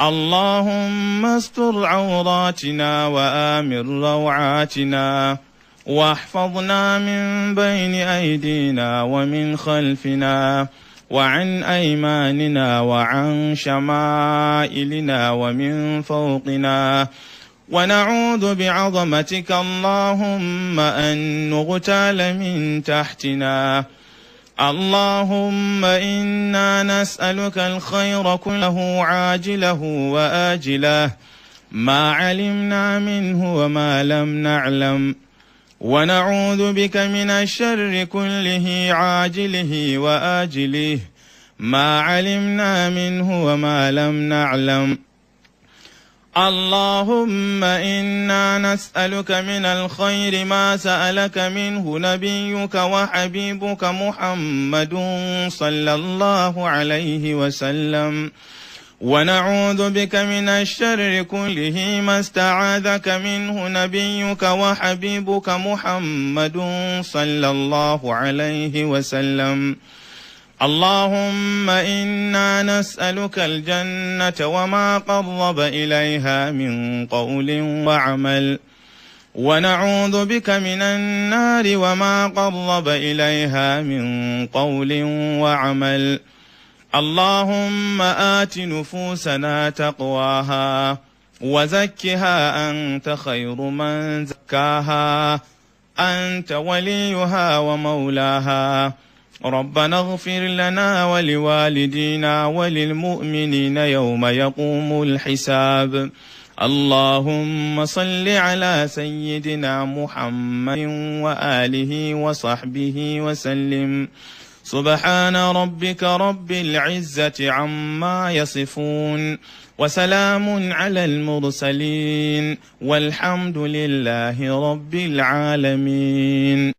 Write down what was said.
اللهم استر عوراتنا وآمن روعاتنا، واحفظنا من بين أيدينا ومن خلفنا وعن أيماننا وعن شمائلنا ومن فوقنا، ونعوذ بعظمتك اللهم أن نغتال من تحتنا. اللهم إنا نسألك الخير كله عاجله وآجله، ما علمنا منه وما لم نعلم، ونعوذ بك من الشر كله عاجله وآجله، ما علمنا منه وما لم نعلم. اللهم إنا نسألك من الخير ما سألك منه نبيك وحبيبك محمد صلى الله عليه وسلم، ونعوذ بك من الشر كله ما استعاذك منه نبيك وحبيبك محمد صلى الله عليه وسلم. اللهم إنا نسألك الجنة وما قرب إليها من قول وعمل، ونعوذ بك من النار وما قرب إليها من قول وعمل. اللهم آت نفوسنا تقواها وزكها أنت خير من زكاها، أنت وليها ومولاها. ربنا اغفر لنا ولوالدينا وللمؤمنين يوم يقوم الحساب. اللهم صل على سيدنا محمد وآله وصحبه وسلم. سبحان ربك رب العزة عما يصفون، وسلام على المرسلين، والحمد لله رب العالمين.